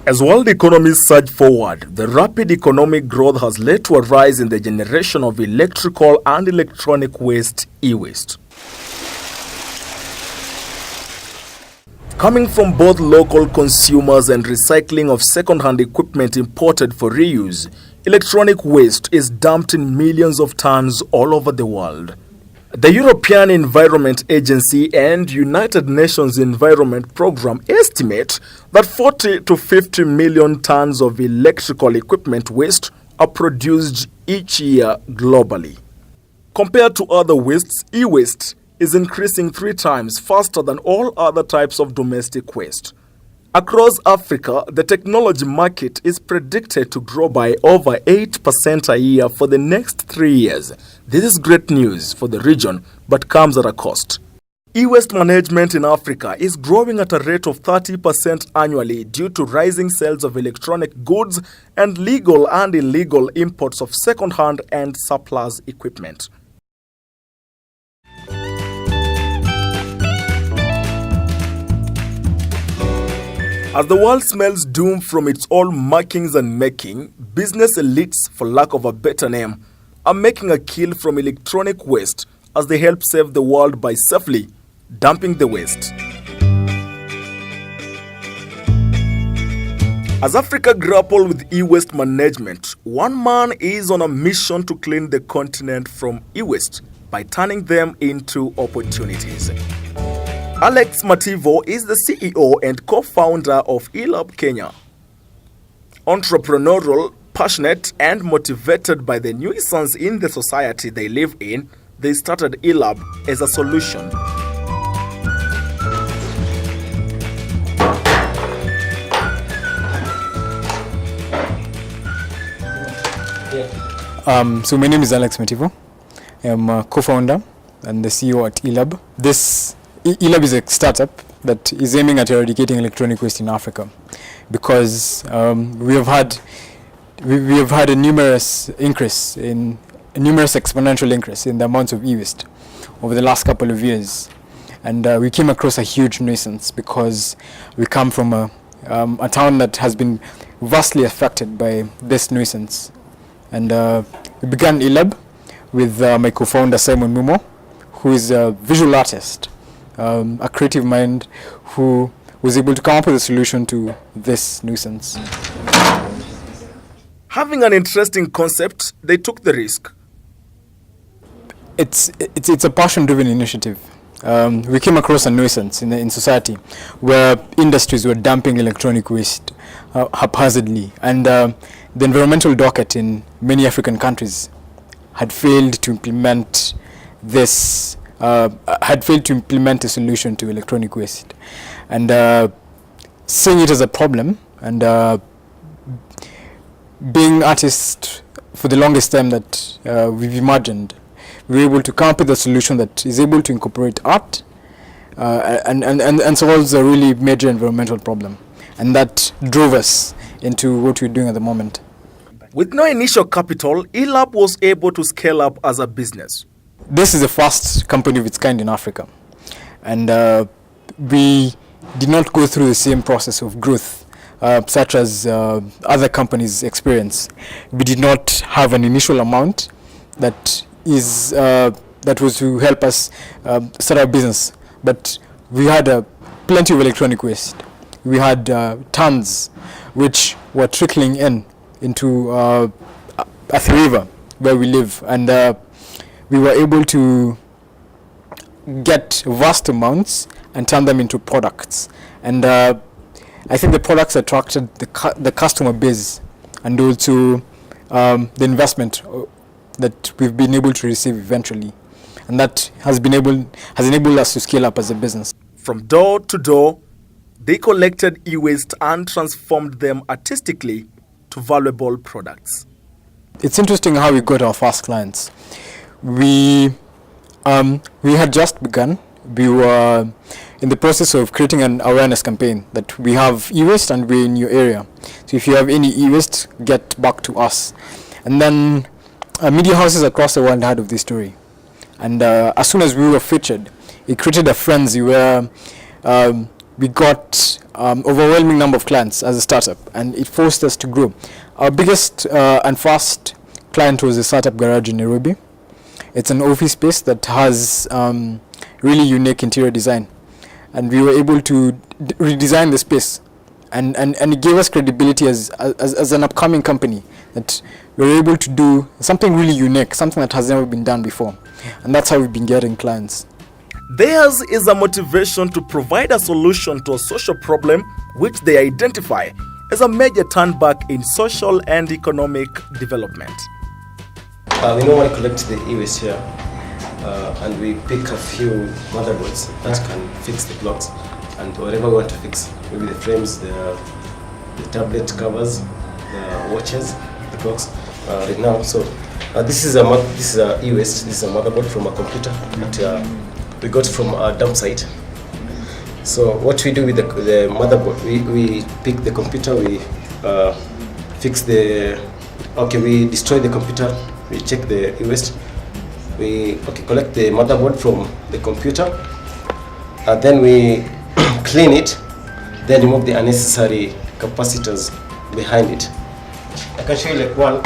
As world economies surge forward, the rapid economic growth has led to a rise in the generation of electrical and electronic waste, e-waste. Coming from both local consumers and recycling of second-hand equipment imported for reuse, electronic waste is dumped in millions of tons all over the world. The European Environment Agency and United Nations Environment Programme estimate that 40 to 50 million tons of electrical equipment waste are produced each year globally. Compared to other wastes, e-waste is increasing 3 times faster than all other types of domestic waste. Across Africa, the technology market is predicted to grow by over 8% a year for the next 3 years. This is great news for the region, but comes at a cost. E-waste management in Africa is growing at a rate of 30% annually due to rising sales of electronic goods and legal and illegal imports of second-hand and surplus equipment. As the world smells doom from its own markings and making, business elites, for lack of a better name, are making a kill from electronic waste as they help save the world by safely dumping the waste. As Africa grapples with e-waste management, one man is on a mission to clean the continent from e-waste by turning them into opportunities. Alex Mativo is the CEO and co-founder of eLab Kenya. Entrepreneurial, passionate, and motivated by the nuisance in the society they live in, they started eLab as a solution. So my name is Alex Mativo. I'm a co-founder and the CEO at eLab. eLab is a startup that is aiming at eradicating electronic waste in Africa because we have had a numerous exponential increase in the amounts of e-waste over the last couple of years, and we came across a huge nuisance because we come from a town that has been vastly affected by this nuisance, and we began eLab with my co-founder Simon Mumo, who is a visual artist. A creative mind who was able to come up with a solution to this nuisance. Having an interesting concept, they took the risk. It's a passion-driven initiative. We came across a nuisance in society where industries were dumping electronic waste haphazardly, and the environmental docket in many African countries had failed to implement a solution to electronic waste, and seeing it as a problem, and being artists for the longest time that we've imagined, we were able to come up with a solution that is able to incorporate art and solves a really major environmental problem, and that drove us into what we're doing at the moment. With no initial capital, eLab was able to scale up as a business. This is the first company of its kind in Africa, and we did not go through the same process of growth such as other companies experience. We did not have an initial amount that was to help us start our business, but we had plenty of electronic waste. We had tons which were trickling into Athi River where we live, and we were able to get vast amounts and turn them into products. And I think the products attracted the customer base and also the investment that we've been able to receive eventually. And that has enabled us to scale up as a business. From door to door, they collected e-waste and transformed them artistically to valuable products. It's interesting how we got our first clients. We had just begun. We were in the process of creating an awareness campaign that we have e-waste and we're in your area. So if you have any e-waste, get back to us. And then media houses across the world heard of this story. And as soon as we were featured, it created a frenzy where we got overwhelming number of clients as a startup, and it forced us to grow. Our biggest and first client was a startup garage in Nairobi. It's an office space that has really unique interior design, and we were able to redesign the space, and it gave us credibility as an upcoming company, that we're able to do something really unique, something that has never been done before, and that's how we've been getting clients. Theirs is a motivation to provide a solution to a social problem which they identify as a major turnback in social and economic development. We normally collect the e-waste here, and we pick a few motherboards that can fix the clocks and whatever we want to fix, maybe the frames, the tablet covers, the watches, the clocks. Right now, so this is a e-waste. This is a motherboard from a computer that we got from a dump site. So what we do with the motherboard, we pick the computer, we fix we destroy the computer, we check the e-waste, we collect the motherboard from the computer, and then we clean it, then remove the unnecessary capacitors behind it. I can show you like one.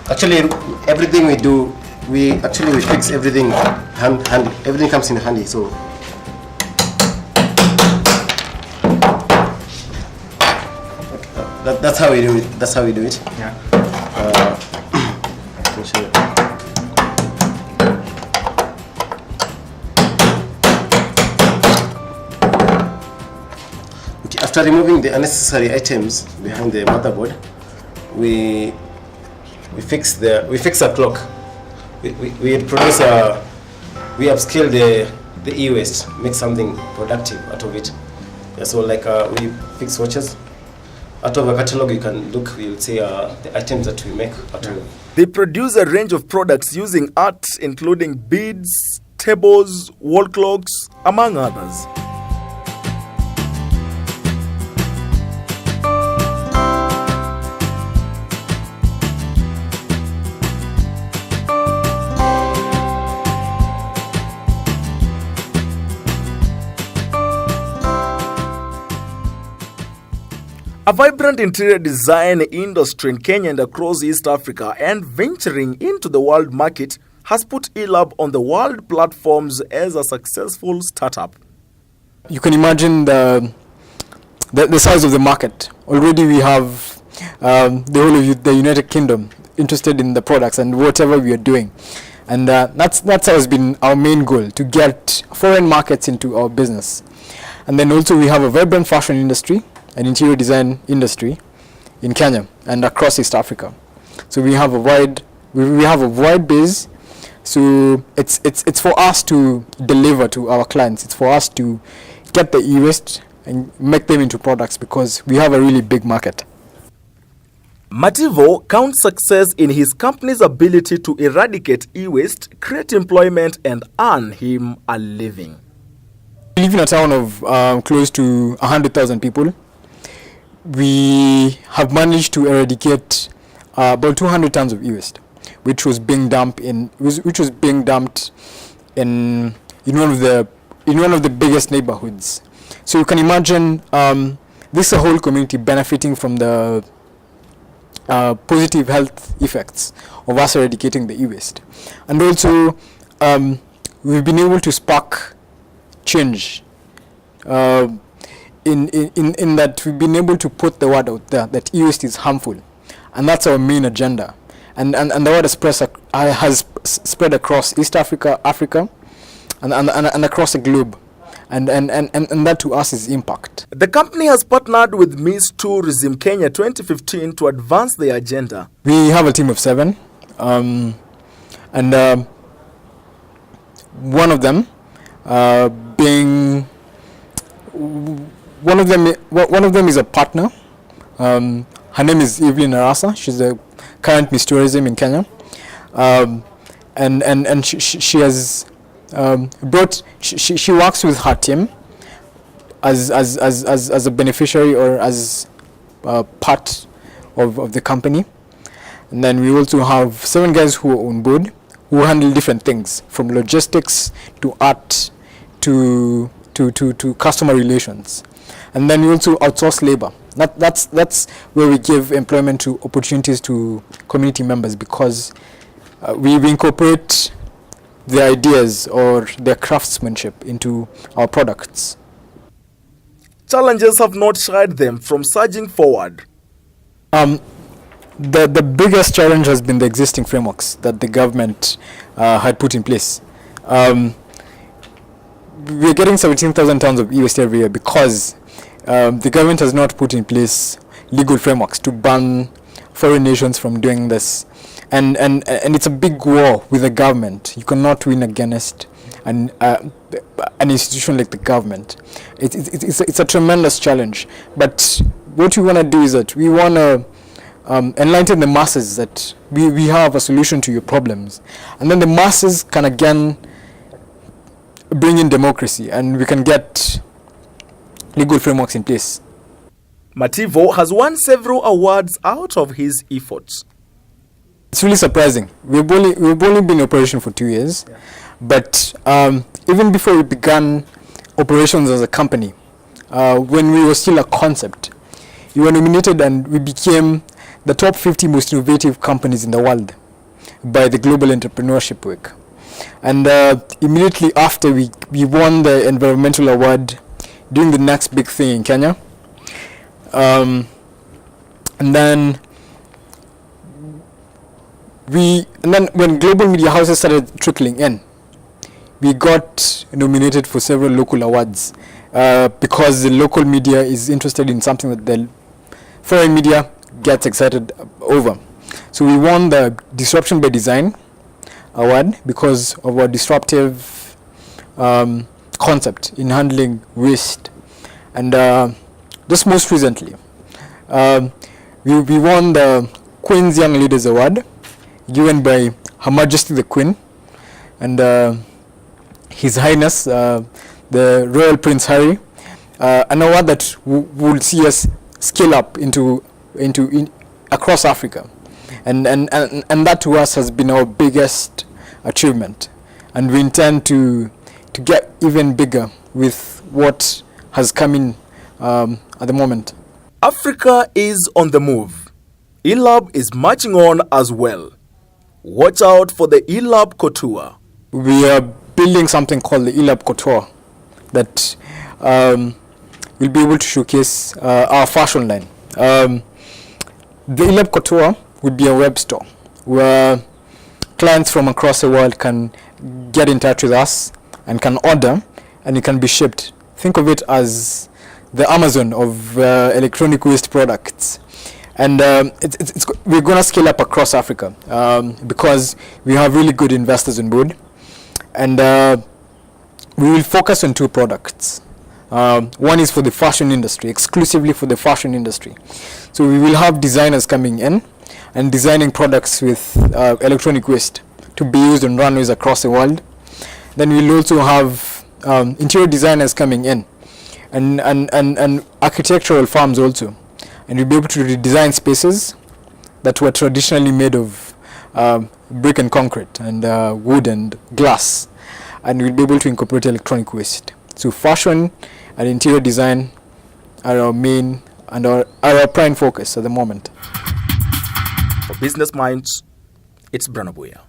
Actually, everything we do, we fix everything handy. Everything comes in handy. So that's how we do it. That's how we do it. Yeah. Let me show you. Okay, after removing the unnecessary items behind the motherboard, we fix a clock. We produce we upscale the e-waste, make something productive out of it. Yeah, so like we fix watches. Out of a catalog, you can look, you'll see the items that we make out of. They produce a range of products using art, including beads, tables, wall clocks, among others. A vibrant interior design industry in Kenya and across East Africa, and venturing into the world market, has put eLab on the world platforms as a successful startup. You can imagine the size of the market. Already we have the whole of the United Kingdom interested in the products and whatever we are doing. And that's has been our main goal, to get foreign markets into our business. And then also we have a vibrant fashion industry, an interior design industry in Kenya and across East Africa. So we have a wide base. So it's for us to deliver to our clients. It's for us to get the e-waste and make them into products, because we have a really big market. Mativo counts success in his company's ability to eradicate e-waste, create employment, and earn him a living. We live in a town of close to 100,000 people. We have managed to eradicate about 200 tons of e-waste, which was being dumped in one of the biggest neighborhoods. So you can imagine this is a whole community benefiting from the positive health effects of us eradicating the e-waste. And also we've been able to spark change in that we've been able to put the word out there that e-waste is harmful, and that's our main agenda. And the word has spread across East Africa, Africa, and across the globe. And that to us is impact. The company has partnered with Miss Tourism Kenya 2015 to advance their agenda. We have a team of 7, and one of them is a partner. Her name is Evelyn Arasa. She's the current Miss Tourism in Kenya, and she has she works with her team as a beneficiary or as part of the company. And then we also have 7 guys who are on board, who handle different things, from logistics to art to to customer relations. And then we also outsource labor. That's where we give employment to opportunities to community members, because we incorporate their ideas or their craftsmanship into our products. Challenges have not shied them from surging forward. The biggest challenge has been the existing frameworks that the government had put in place. We're getting 17,000 tons of e-waste every year because the government has not put in place legal frameworks to ban foreign nations from doing this. And it's a big war with the government. You cannot win against an institution like the government. It's a tremendous challenge. But what we want to do is that we want to enlighten the masses that we have a solution to your problems. And then the masses can again bring in democracy, and we can get legal frameworks in place. Mativo has won several awards out of his efforts. It's really surprising. We've only been in operation for 2 years, but even before we began operations as a company, when we were still a concept, we were nominated and we became the top 50 most innovative companies in the world by the Global Entrepreneurship Week. And immediately after we won the environmental award, doing the next big thing in Kenya. And then when global media houses started trickling in, we got nominated for several local awards because the local media is interested in something that the foreign media gets excited over. So we won the Disruption by Design award because of our disruptive concept in handling waste. And just most recently, we won the Queen's Young Leaders Award, given by Her Majesty the Queen and His Highness the Royal Prince Harry, an award that will see us scale up into across Africa, and that to us has been our biggest achievement, and we intend to get even bigger with what has come in at the moment. Africa is on the move. eLab is marching on as well. Watch out for the eLab Couture. We are building something called the eLab Couture that will be able to showcase our fashion line. The eLab Couture would be a web store where clients from across the world can get in touch with us and can order, and it can be shipped. Think of it as the Amazon of electronic waste products. And we're going to scale up across Africa because we have really good investors on board. And we will focus on 2 products. One is for the fashion industry, exclusively for the fashion industry. So we will have designers coming in and designing products with electronic waste to be used on runways across the world. Then we'll also have interior designers coming in and architectural firms also. And we'll be able to redesign spaces that were traditionally made of brick and concrete and wood and glass. And we'll be able to incorporate electronic waste. So fashion and interior design are our main and our prime focus at the moment. For Business Minds, it's Branabuya.